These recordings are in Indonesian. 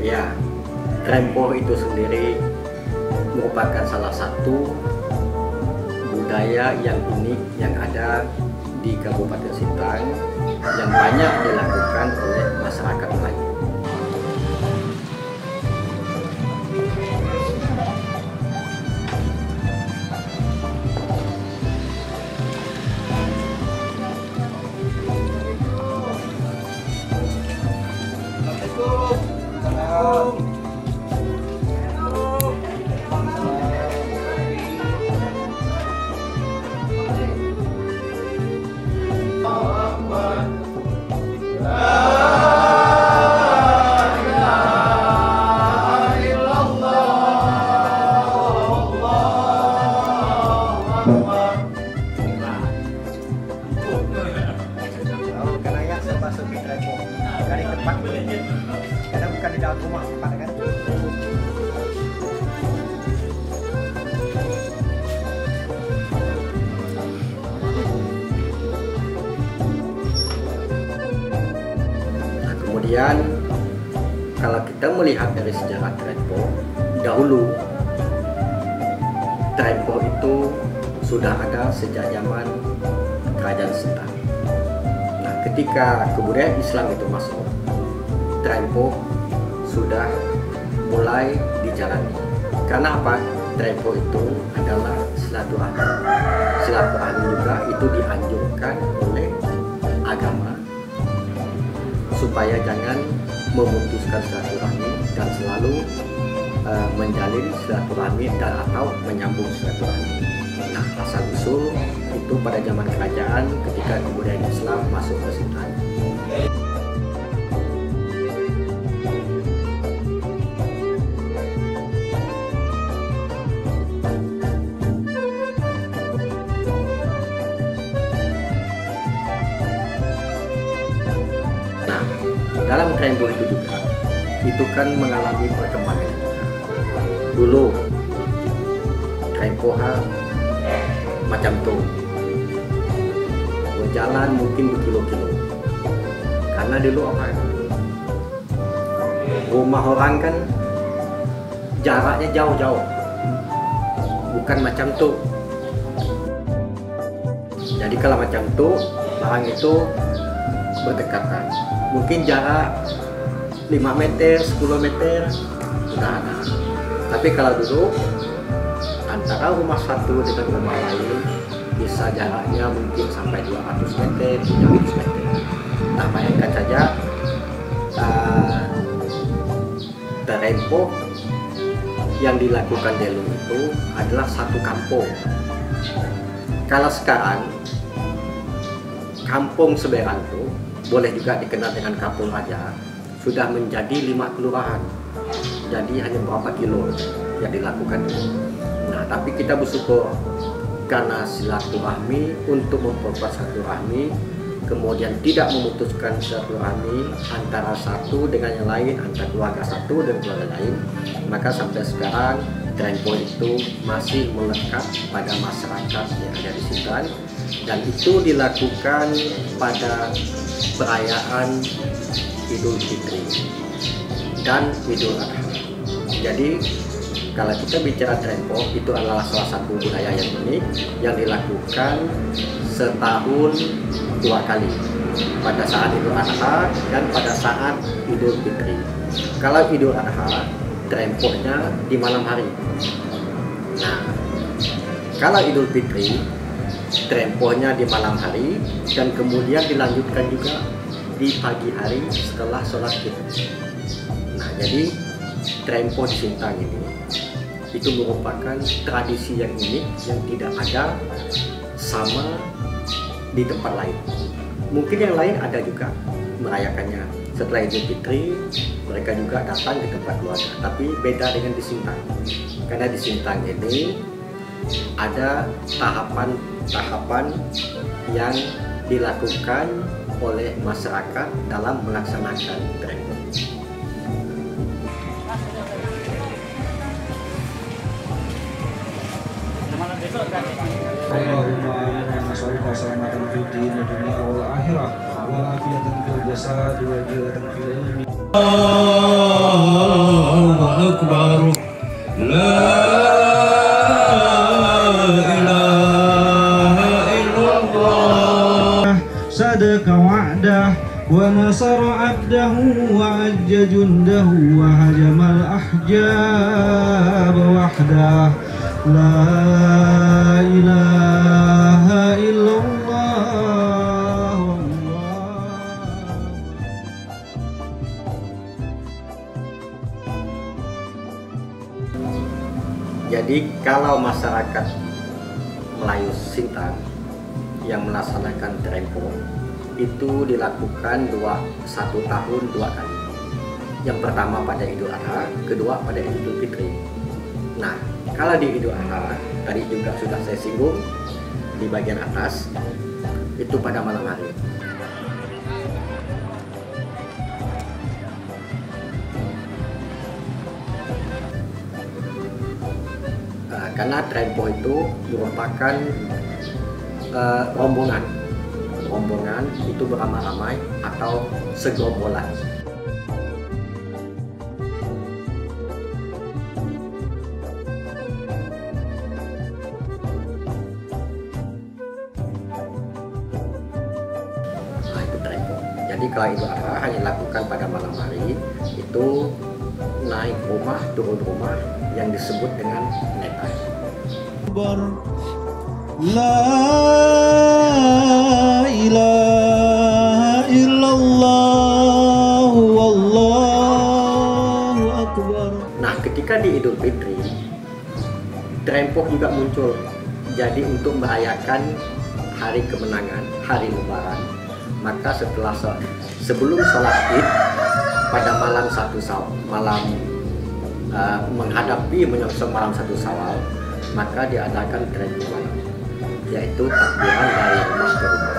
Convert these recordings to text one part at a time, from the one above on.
Ya, Trempo itu sendiri merupakan salah satu budaya yang unik yang ada di Kabupaten Sintang yang banyak dilakukan oleh masyarakat Melayu. Karena bukan di dalam rumah, kan? Nah, kemudian kalau kita melihat dari sejarah Trempo, dahulu Trempo itu sudah ada sejak zaman Kerajaan Sintang. Nah, ketika kebudayaan Islam itu masuk, Trempo sudah mulai dijalani. Karena apa? Trempo itu adalah silaturahmi. Silaturahmi juga itu dianjurkan oleh agama supaya jangan memutuskan silaturahmi dan selalu menjalin silaturahmi dan atau menyambung silaturahmi. Nah, asal usul itu pada zaman kerajaan ketika kebudayaan Islam masuk ke Sintang. Dalam Trempo itu juga, itu kan mengalami perkembangan. Dulu Trempo macam tuh, berjalan mungkin berkilo-kilo. Karena dulu apa? Rumah orang kan jaraknya jauh-jauh, bukan macam tuh. Jadi kalau macam tuh, barang itu berdekatan. Mungkin jarak 5 meter, 10 meter sudah ada. Tapi kalau dulu ada Antara rumah satu dengan rumah lain bisa jaraknya mungkin sampai 200 meter, 300 meter. Nah, bayangkan saja tempo yang dilakukan dulu itu adalah satu kampung. Kalau sekarang kampung Seberang itu boleh juga dikenal dengan Kampung Raja, sudah menjadi 5 kelurahan. Jadi hanya berapa kilo yang dilakukan itu. Nah, tapi kita bersyukur karena silaturahmi, untuk memperkuat silaturahmi, kemudian tidak memutuskan silaturahmi antara satu dengan yang lain, antara keluarga satu dan keluarga lain, maka sampai sekarang Trempo itu masih melekat pada masyarakat yang ada di Sintang, dan itu dilakukan pada perayaan Idul Fitri dan Idul Adha. Jadi kalau kita bicara Trempo, itu adalah salah satu budaya yang unik yang dilakukan setahun 2 kali, pada saat Idul Adha dan pada saat Idul Fitri. Kalau Idul Adha, Tremponya di malam hari. Nah, kalau Idul Fitri, Tremponya di malam hari dan kemudian dilanjutkan juga di pagi hari setelah sholat Id. Nah, jadi Trempo di Sintang ini itu merupakan tradisi yang unik yang tidak ada sama di tempat lain. Mungkin yang lain ada juga merayakannya setelah Idul Fitri, mereka juga datang ke tempat keluarga, tapi beda dengan di Sintang. Karena di Sintang ini ada tahapan-tahapan yang dilakukan oleh masyarakat dalam melaksanakan Trempo. Allahumma nas'aluka salamatan fid din wa dunya wal akhirah wa afiyatan fil jasad wa jilatan fil ilmi. Allahu akbar. La ilaha illallah. Sadaqa wa'dah wa nasara 'abdahu wa ajja jundahu wa hajamal ahjab wahdah. La ilaha illallah. Jadi kalau masyarakat Melayu Sintang yang melaksanakan Trempo itu dilakukan 1 tahun 2 kali. Yang pertama pada Idul Adha, kedua pada Idul Fitri. Nah, kalau di Idul Adha, tadi juga sudah saya singgung di bagian atas, itu pada malam hari. Karena Trempo itu merupakan rombongan itu beramai-ramai atau segerombolan. Jadi kalau Idul Adha hanya dilakukan pada malam hari, itu naik rumah, turun rumah yang disebut dengan netai. La ilaha illallah wallahu akbar. Nah, ketika di Idul Fitri, Trempo juga muncul. Jadi untuk merayakan hari kemenangan, hari Lebaran, maka sebelum sholat Id pada malam menghadapi menyongsong malam 1 Syawal, maka diadakan Trempo malam, yaitu takbiran dari rumah ke rumah.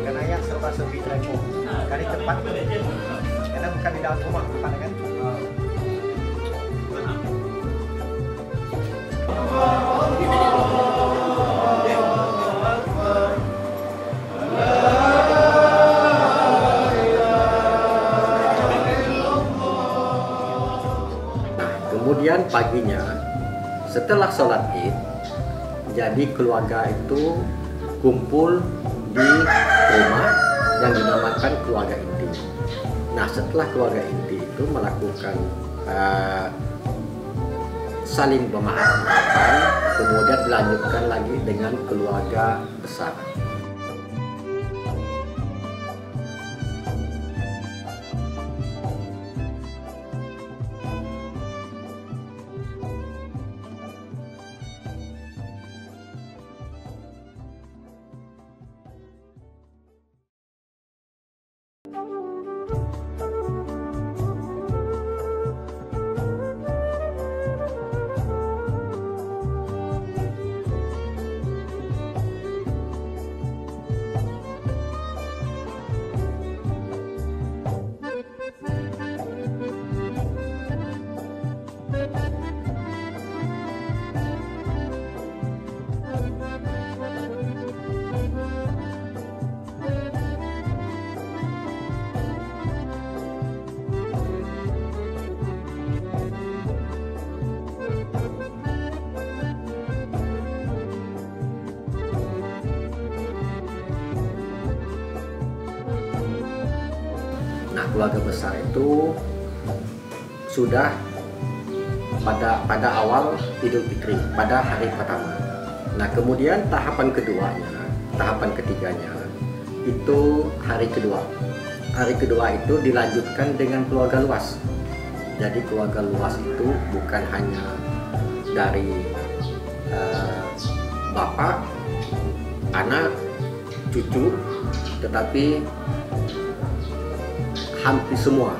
Karena ya serba serbi Trempo dari tempat, karena bukan di dalam rumah, bukan kan? Kemudian paginya setelah sholat Id, jadi keluarga itu kumpul di rumah yang dinamakan keluarga inti. Nah, setelah keluarga inti itu melakukan saling memaafkan, kemudian dilanjutkan lagi dengan keluarga besar. Nah, keluarga besar itu sudah pada awal Idul Fitri, pada hari pertama. Nah, kemudian tahapan ketiganya itu hari kedua. Hari kedua itu dilanjutkan dengan keluarga luas. Jadi keluarga luas itu bukan hanya dari bapak, anak, cucu, tetapi hampir semua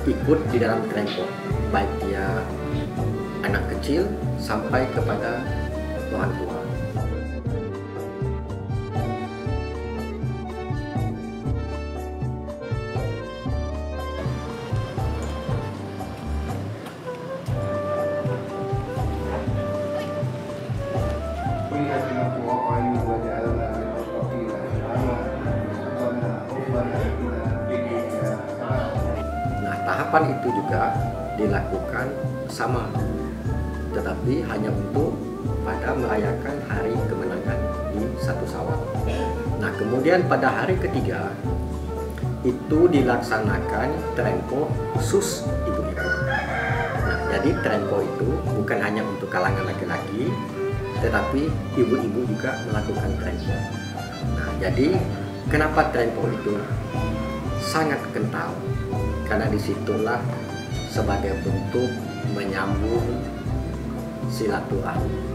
ikut di dalam Trempo, baik dia anak kecil sampai kepada orang tua. Tahapan itu juga dilakukan sama, tetapi hanya untuk pada merayakan hari kemenangan di 1 Syawal. Nah, kemudian pada hari ketiga itu dilaksanakan Trempo khusus ibu-ibu. Nah, jadi Trempo itu bukan hanya untuk kalangan laki-laki, tetapi ibu-ibu juga melakukan Trempo. Nah, jadi kenapa Trempo itu sangat kental? Karena disitulah sebagai bentuk menyambung silaturahmi.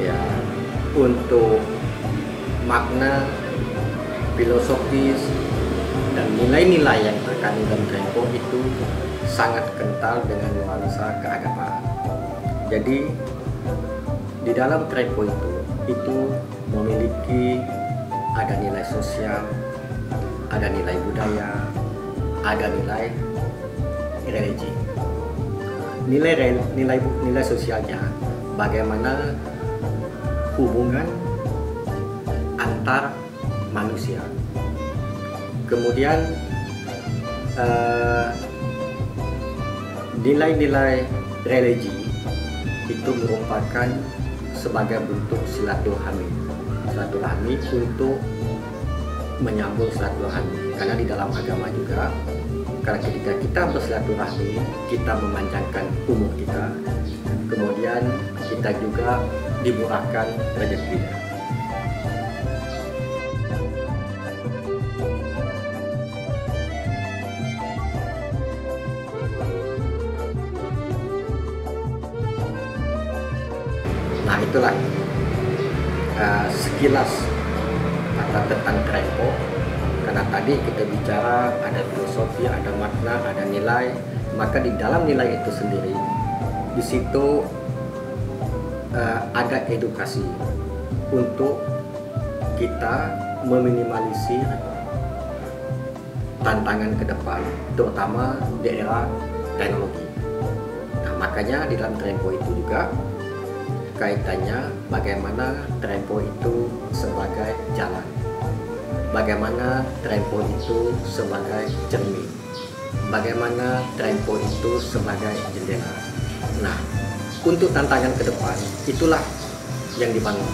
Ya, untuk makna filosofis dan nilai-nilai yang terkandung dalam Trempo itu sangat kental dengan nuansa keagamaan. Jadi di dalam Trempo itu memiliki ada nilai sosial, ada nilai budaya, ada nilai religi. Nilai sosialnya bagaimana hubungan antar manusia. Kemudian nilai-nilai religi itu merupakan sebagai bentuk silaturahmi untuk menyambung silaturahmi. Karena di dalam agama juga, karena ketika kita bersilaturahmi, kita memanjangkan umur kita, kemudian kita juga dimurahkan rezekinya. Nah, itulah sekilas kata tentang Trempo. Karena tadi kita bicara ada filosofi, ada makna, ada nilai, maka di dalam nilai itu sendiri di situ ada edukasi untuk kita meminimalisir tantangan ke depan, terutama di era teknologi. Nah, makanya di dalam Trempo itu juga kaitannya bagaimana Trempo itu sebagai jalan, bagaimana Trempo itu sebagai cermin, bagaimana Trempo itu sebagai jendela. Nah, untuk tantangan ke depan itulah yang dibangun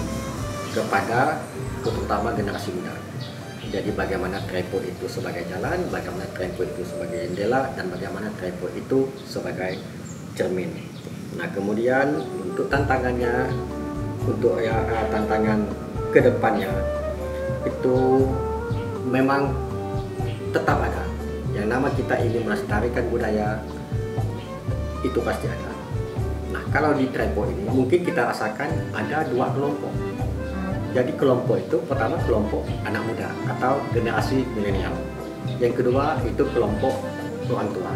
kepada terutama generasi muda. Jadi bagaimana Trempo itu sebagai jalan, bagaimana Trempo itu sebagai jendela, dan bagaimana Trempo itu sebagai cermin. Nah, kemudian untuk tantangannya, untuk tantangan kedepannya itu memang tetap ada. Yang nama kita ingin melestarikan budaya itu pasti ada. Nah, kalau di Trempo ini mungkin kita rasakan ada dua kelompok. Jadi kelompok itu pertama kelompok anak muda atau generasi milenial. Yang kedua itu kelompok orang tua.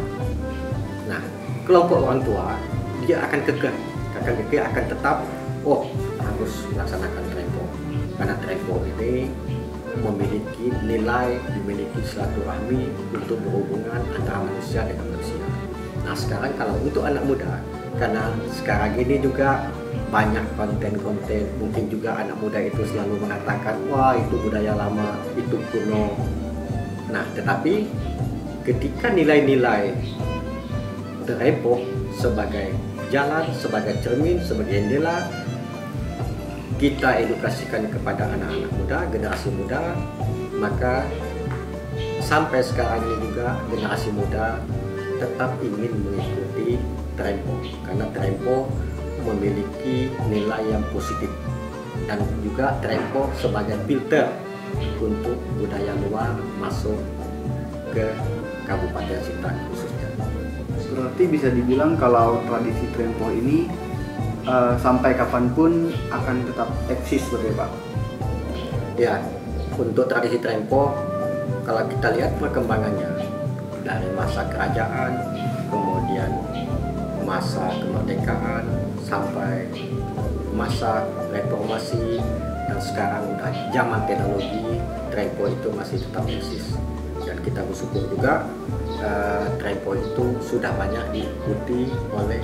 Nah, kelompok orang tua dia akan kekeh, akan tetap harus melaksanakan Trempo. Karena Trempo ini memiliki nilai, memiliki silaturahmi untuk berhubungan antara manusia dengan manusia. Nah, sekarang kalau untuk anak muda, karena sekarang ini juga banyak konten-konten, mungkin juga anak muda itu selalu mengatakan, wah itu budaya lama, itu kuno. Nah, tetapi ketika nilai-nilai Trempo sebagai jalan, sebagai cermin, sebagai jendela, kita edukasikan kepada anak-anak muda, generasi muda, maka sampai sekarang ini juga generasi muda tetap ingin mengikuti Trempo, karena Trempo memiliki nilai yang positif, dan juga Trempo sebagai filter untuk budaya luar masuk ke Kabupaten Sintang khususnya. Berarti bisa dibilang kalau tradisi Trempo ini sampai kapanpun akan tetap eksis, betul Pak? Ya, untuk tradisi Trempo kalau kita lihat perkembangannya dari masa kerajaan, kemudian masa kemerdekaan, sampai masa reformasi, dan sekarang udah zaman teknologi, Trempo itu masih tetap eksis. Dan kita bersyukur juga Trempo itu sudah banyak diikuti oleh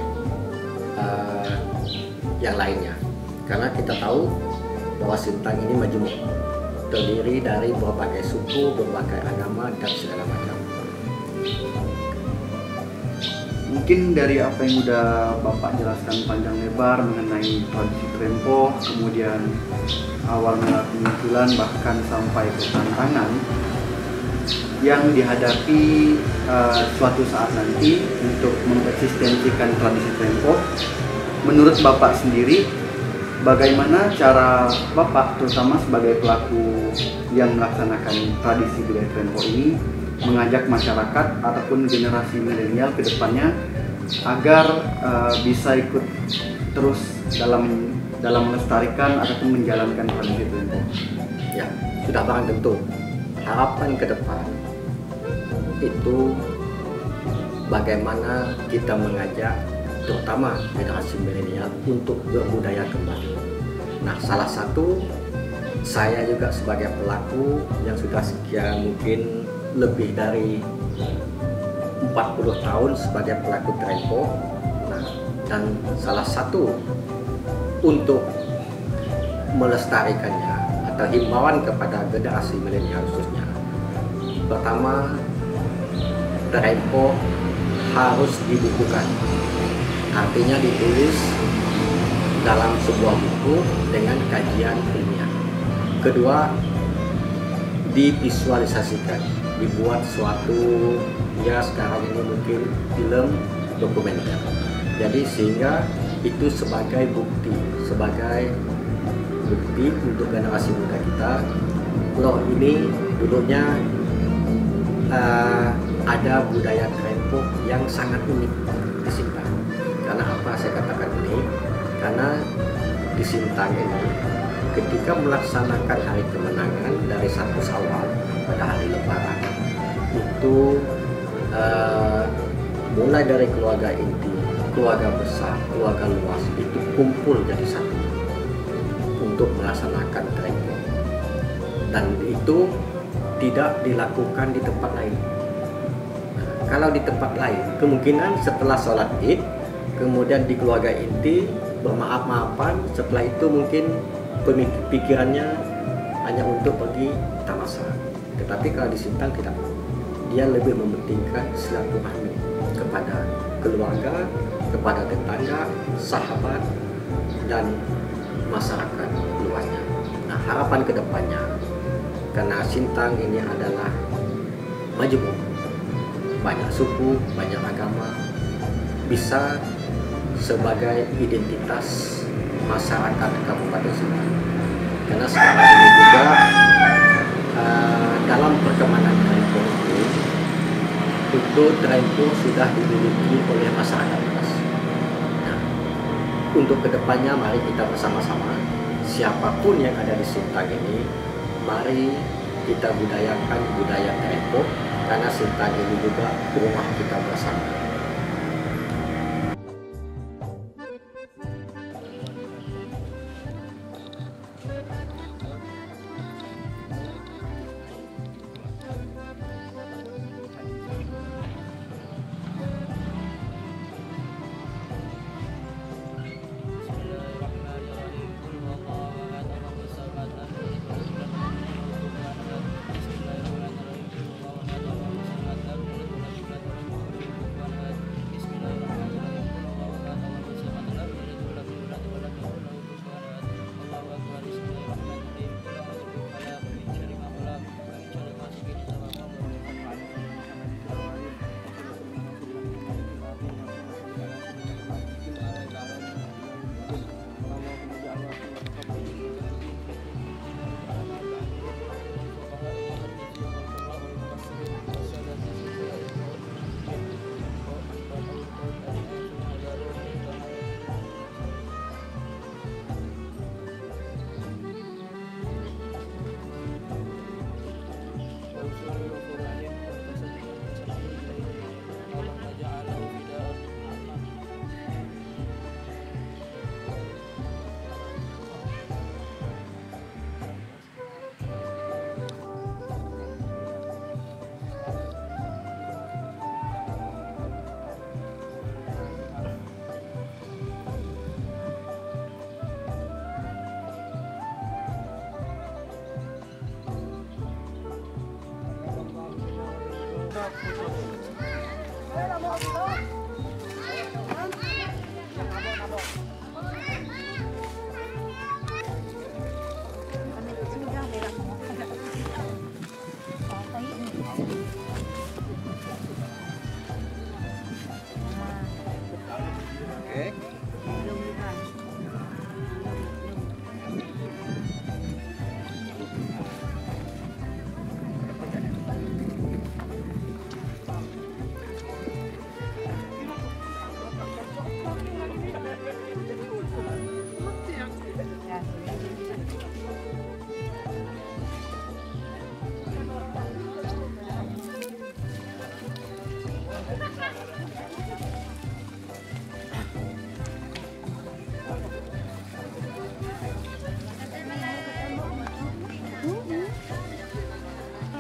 yang lainnya, karena kita tahu bahwa Sintang ini majemuk, terdiri dari berbagai suku, berbagai agama, dan segala macam. Mungkin dari apa yang udah Bapak jelaskan panjang lebar mengenai tradisi Trempo, kemudian awalnya kemunculan bahkan sampai ke tantangan yang dihadapi suatu saat nanti untuk mengeksistensikan tradisi Trempo. Menurut Bapak sendiri, bagaimana cara Bapak, terutama sebagai pelaku yang melaksanakan tradisi budaya Trempo ini, mengajak masyarakat ataupun generasi milenial ke depannya agar bisa ikut terus dalam melestarikan ataupun menjalankan tradisi Trempo? Ya, sudah barang tentu harapan ke depan itu bagaimana kita mengajak terutama generasi milenial untuk berbudaya kembali. Nah, salah satu saya juga sebagai pelaku yang sudah sekian mungkin lebih dari 40 tahun sebagai pelaku Trempo. Nah, dan salah satu untuk melestarikannya atau himbauan kepada generasi milenial khususnya, pertama, Trempo harus dibukukan, artinya ditulis dalam sebuah buku dengan kajian ilmiah. Kedua, divisualisasikan, dibuat suatu, ya sekarang ini mungkin film dokumenter. Jadi sehingga itu sebagai bukti untuk generasi muda kita, loh ini dulunya ada budaya Trempo yang sangat unik di Sintang. Karena apa saya katakan ini? Karena di Sintang ini ketika melaksanakan hari kemenangan dari 1 Syawal pada hari Lebaran itu mulai dari keluarga inti, keluarga besar, keluarga luas itu kumpul jadi satu untuk melaksanakan trempong, dan itu tidak dilakukan di tempat lain. Nah, kalau di tempat lain kemungkinan setelah sholat id kemudian di keluarga inti bermaaf-maafan, setelah itu mungkin pikirannya hanya untuk pergi tamasya. Tetapi kalau di Sintang tidak, dia lebih mementingkan silaturahmi kepada keluarga, kepada tetangga, sahabat, dan masyarakat luasnya. Nah, harapan kedepannya, karena Sintang ini adalah majemuk, banyak suku, banyak agama, bisa sebagai identitas masyarakat Kabupaten Sintang. Karena sekarang ini juga dalam perkembangan trempong itu trempong sudah dimiliki oleh masyarakat luas. Nah, untuk kedepannya mari kita bersama-sama, siapapun yang ada di Sintang ini, mari kita budayakan budaya trempong, karena Sintang ini juga rumah kita bersama.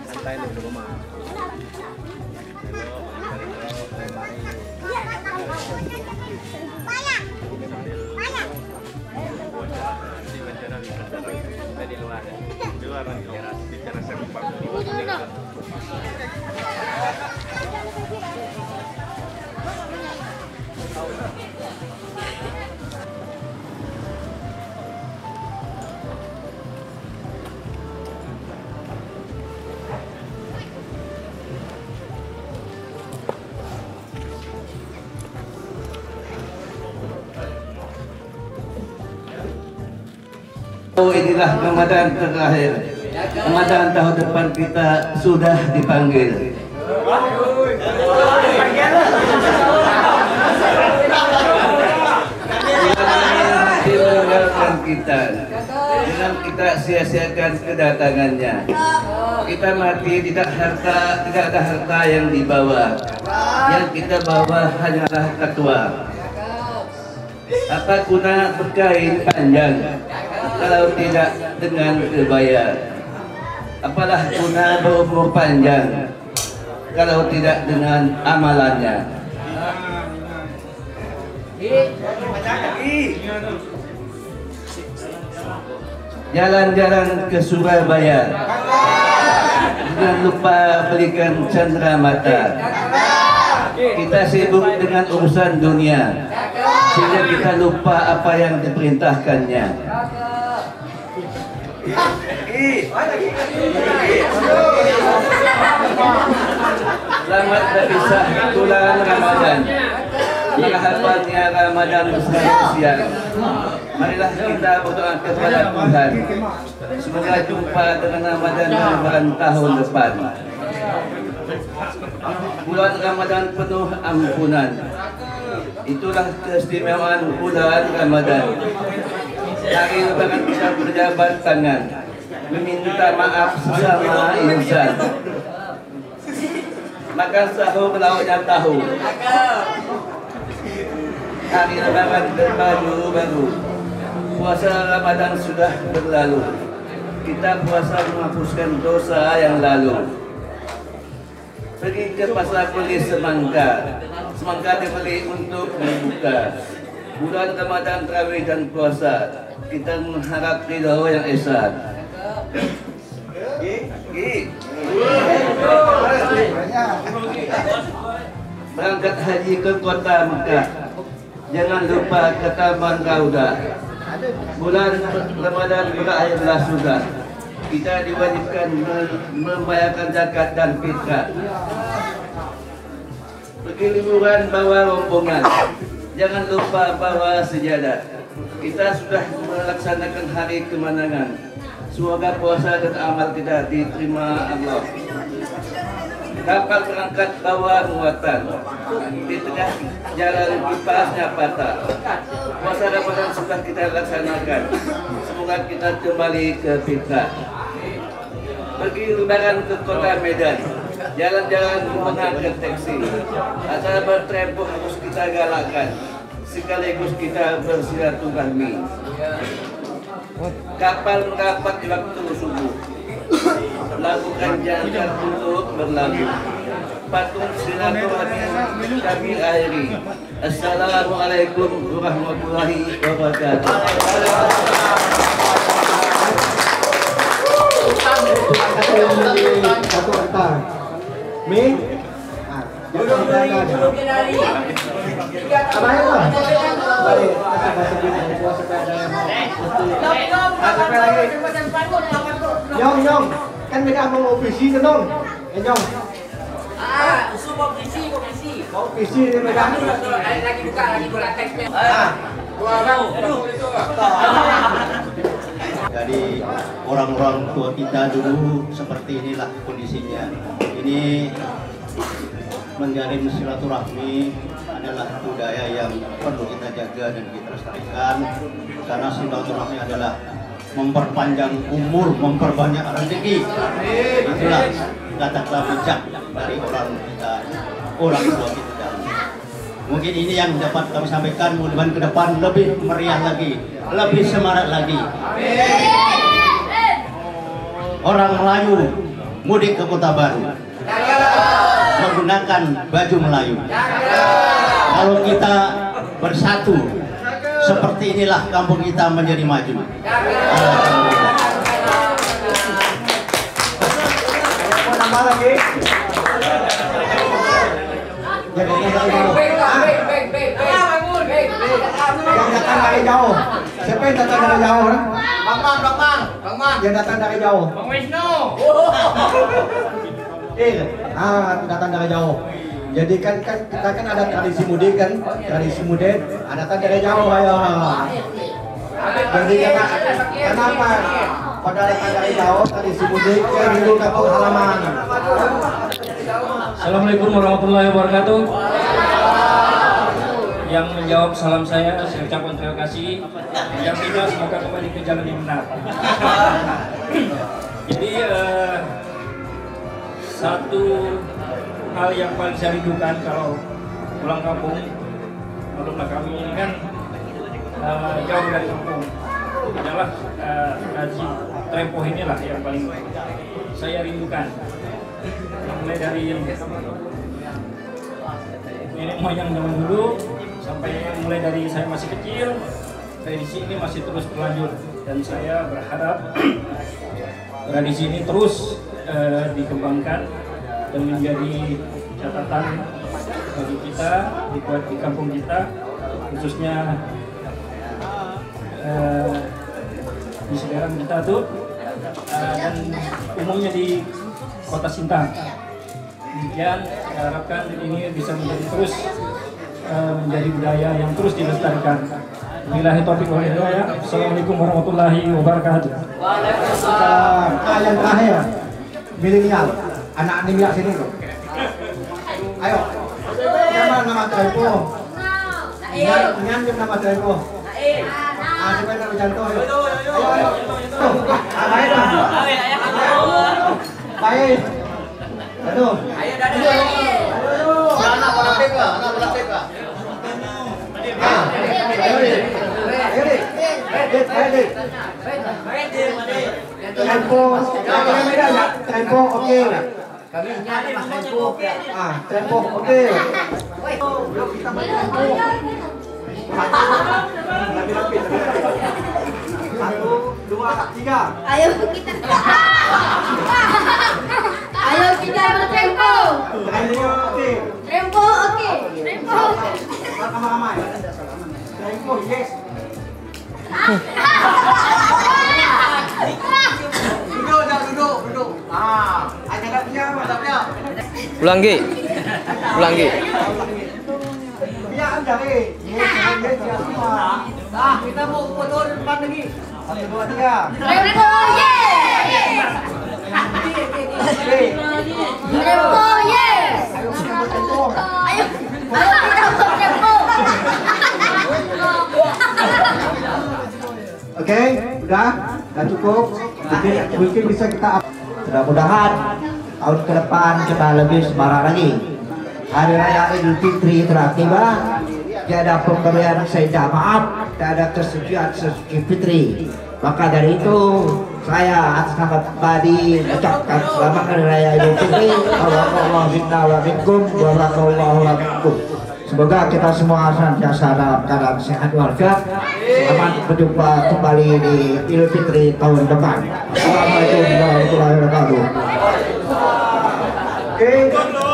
Santai dulu rumah. Di luar bicara sepak inilah Ramadan terakhir. Ramadan tahun depan kita sudah dipanggil. Masih meninggalkan kita dengan kita sia-siakan kedatangannya. Kita mati tidak ada harta yang dibawa. Yang kita bawa hanyalah takwa. Apa guna berkain panjang kalau tidak dengan kebaya? Apalah guna berumur panjang kalau tidak dengan amalannya? Jalan-jalan ke Surabaya, jangan lupa belikan cendera mata. Kita sibuk dengan urusan dunia, sehingga kita lupa apa yang diperintahkannya. Selamat berpisah bulan Ramadan. Harapannya Ramadan siang. Marilah kita berdoa kepada Tuhan. Semoga jumpa dengan Ramadan tahun depan. Bulan Ramadan penuh ampunan. Itulah keistimewaan bulan Ramadan. Hari lebaran kita berjabat tangan, meminta maaf sesama insan. Makan sahur lauknya tahu. Hari lebaran berbaju baru. Puasa Ramadan sudah berlalu. Kita puasa menghapuskan dosa yang lalu. Pergi ke pasar beli semangka. Semangka dibeli untuk berbuka. Bulan Ramadan, tarawih dan puasa. Kita mengharap ridho yang esa. Berangkat haji ke kota Mekah. Jangan lupa ke Taman Raudah. Bulan Ramadan berakhirlah sudah. Kita diwajibkan membayarkan zakat dan fitrah. Pergi liburan bawa rombongan. Jangan lupa bawa sejadah. Kita sudah melaksanakan hari kemenangan. Semoga puasa dan amal kita diterima Allah. Kapal berangkat bawa muatan. Di tengah jalan kipasnya patah. Puasa Ramadan sudah kita laksanakan. Semoga kita kembali ke fitrah. Pergi lebaran ke kota Medan. Jalan-jalan mengangkat taksi. Acara bertempuh harus kita galakkan. Sekaligus kita bersilaturahmi. Kapal merapat di waktu subuh. Lakukan jangkar untuk berlalu. Patung silaturahmi kami akhiri. Assalamualaikum warahmatullahi wabarakatuh. Satu kata. Mi. Nyong, kan beda sama OPC kan dong? Nyong. Usul komisi. OPC ini beda. Lagi buka teksnya. Jadi orang-orang tua kita dulu seperti inilah kondisinya. Ini menjalin silaturahmi adalah budaya yang perlu kita jaga dan kita lestarikan, karena silaturahmi adalah memperpanjang umur, memperbanyak rezeki. Itulah kata-kata bijak dari orang kita, orang tua kita. Mungkin ini yang dapat kami sampaikan. Mudah-mudahan ke depan lebih meriah lagi, lebih semarak lagi. Orang Melayu mudik ke Kota Baru menggunakan baju Melayu. Kalau kita bersatu seperti inilah kampung kita menjadi maju. Tambah lagi. Yang datang dari jauh. Siapa yang datang dari jauh? Bang Man. Yang datang dari jauh. Bang Wisnu. Datang dari jauh. Jadi kan kita kan ada tradisi mudik kan, tradisi mudik, datang dari jauh ayo. Jadi kenapa pada datang dari jauh tradisi mudik ke dulu kampung halaman. Assalamualaikum warahmatullahi wabarakatuh. yang menjawab salam saya ucapkan terima kasih. Yang tidak semoga kembali ke jalan yang benar. Jadi satu hal yang paling saya rindukan kalau pulang kampung, maklumlah kami ini kan jauh dari kampung, adalah haji Trempoh inilah yang paling saya rindukan. Mulai dari nenek moyang zaman dulu sampai mulai dari saya masih kecil, tradisi ini masih terus berlanjut dan saya berharap tradisi ini terus dikembangkan dan menjadi catatan bagi kita di kampung kita, khususnya di Sederan kita tuh dan umumnya di Kota Sintang. Demikian saya harapkan ini bisa menjadi terus menjadi budaya yang terus dilestarikan. Billahi taufiq wal hidayah. Assalamualaikum warahmatullahi wabarakatuh. Waalaikumsalam. Yang terakhir, milenial, anak milenial sini tuh. Ayo, siapa nama Trempoh? Nyanyi nama Trempoh. Siapa nama Janto? Ayo. Baik lah. Baik. Aduh. Anak bola teka. Trempoh oke. Kami nyari Mas Trempoh. Trempoh oke. Yuk kita main Trempoh. 1, 2, 3. Ayo kita. Ayo kita bertrempoh. Trempoh oke. Trempoh. Ramai-ramai. Trempoh yes. Duduk. Adabnya. Ulang Gi. Biar anda kita mau foto depan lagi. 1, 2, 3. Trempoh yes. Trempoh yes. Ayo kita bertrempoh. Ayo kita bertrempoh. Oke, udah cukup. Mungkin bisa kita mudah-mudahan tahun ke depan kita lebih semarak lagi. Hari Raya Idul Fitri telah tiba. Tiada pemberian seja maaf, tidak ada kesucian sesuci fitri. Maka dari itu saya atas nama pribadi ucapkan selamat Hari Raya Idul Fitri. Barakallahu minna wa minkum wa barakallahu lakum. Semoga kita semua senantiasa dalam keadaan sehat walafiat. Selamat berjumpa kembali di Idul Fitri tahun depan. Assalamualaikum warahmatullahi wabarakatuh. Oke.